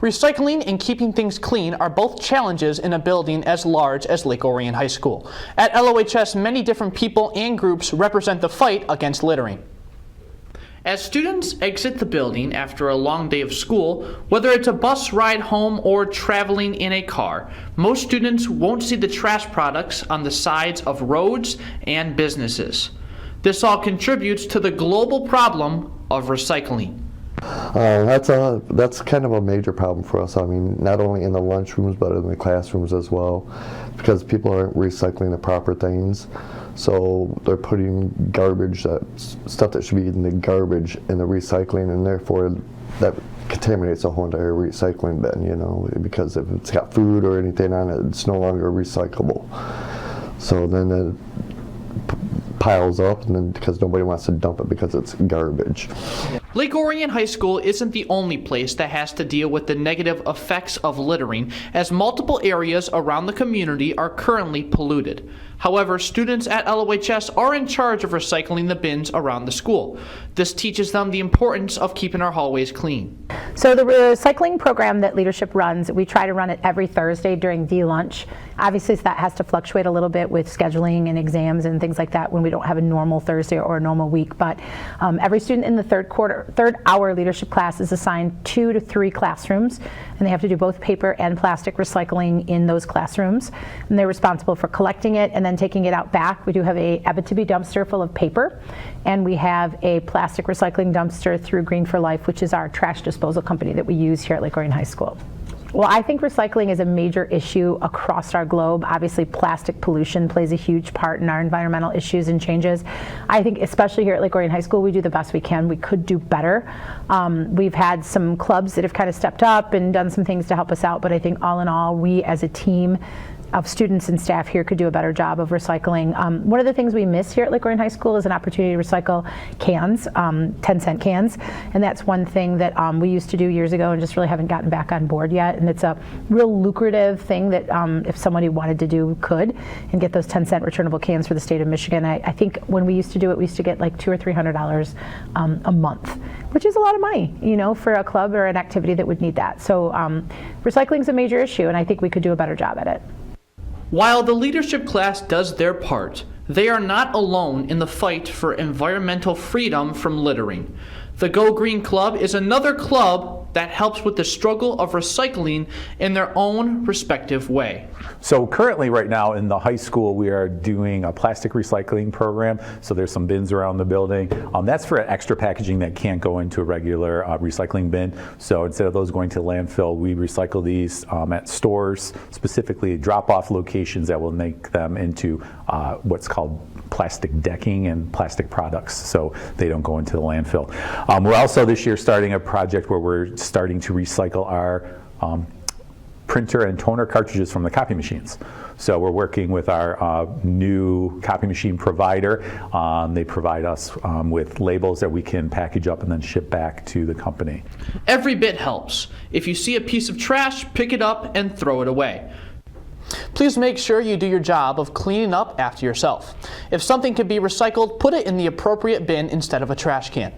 Recycling and keeping things clean are both challenges in a building as large as Lake Orion High School. At LOHS, many different people and groups represent the fight against littering. As students exit the building after a long day of school, whether it's a bus ride home or traveling in a car, most students won't see the trash products on the sides of roads and businesses. This all contributes to the global problem of recycling. That's kind of a major problem for us. I mean, not only in the lunchrooms, but in the classrooms as well, because people aren't recycling the proper things. So they're putting garbage, stuff that should be in the garbage, in the recycling, and therefore that contaminates the whole entire recycling bin, you know, because if it's got food or anything on it, it's no longer recyclable. So then it piles up, and then because nobody wants to dump it because it's garbage. Lake Orion High School isn't the only place that has to deal with the negative effects of littering, as multiple areas around the community are currently polluted. However, students at LOHS are in charge of recycling the bins around the school. This teaches them the importance of keeping our hallways clean. So the recycling program that leadership runs, we try to run it every Thursday during D-lunch. Obviously that has to fluctuate a little bit with scheduling and exams and things like that when we don't have a normal Thursday or a normal week, but every student in the third hour leadership class is assigned 2 to 3 classrooms, and they have to do both paper and plastic recycling in those classrooms, and they're responsible for collecting it and then taking it out back. We do have a Abitibi dumpster full of paper, and we have a plastic recycling dumpster through Green for Life, which is our trash disposal company that we use here at Lake Orion High School. Well, I think recycling is a major issue across our globe. Obviously, plastic pollution plays a huge part in our environmental issues and changes. I think especially here at Lake Orion High School, we do the best we can. We could do better. We've had some clubs that have kind of stepped up and done some things to help us out, but I think all in all, we as a team of students and staff here could do a better job of recycling. One of the things we miss here at Lake Orion High School is an opportunity to recycle cans, 10-cent cans, and that's one thing that we used to do years ago and just really haven't gotten back on board yet, and it's a real lucrative thing that if somebody wanted to do could, and get those 10-cent returnable cans for the state of Michigan. I think when we used to do it, we used to get like $200 or $300 a month, which is a lot of money, you know, for a club or an activity that would need that. So recycling is a major issue, and I think we could do a better job at it. While the leadership class does their part, they are not alone in the fight for environmental freedom from littering. The Go Green Club is another club that helps with the struggle of recycling in their own respective way. So currently right now in the high school we are doing a plastic recycling program. So there's some bins around the building. That's for extra packaging that can't go into a regular recycling bin. So instead of those going to landfill, we recycle these at stores, specifically drop-off locations that will make them into what's called plastic decking and plastic products, so they don't go into the landfill. We're also this year starting a project where we're starting to recycle our printer and toner cartridges from the copy machines. So we're working with our new copy machine provider. They provide us with labels that we can package up and then ship back to the company. Every bit helps. If you see a piece of trash, pick it up and throw it away. Please make sure you do your job of cleaning up after yourself. If something can be recycled, put it in the appropriate bin instead of a trash can.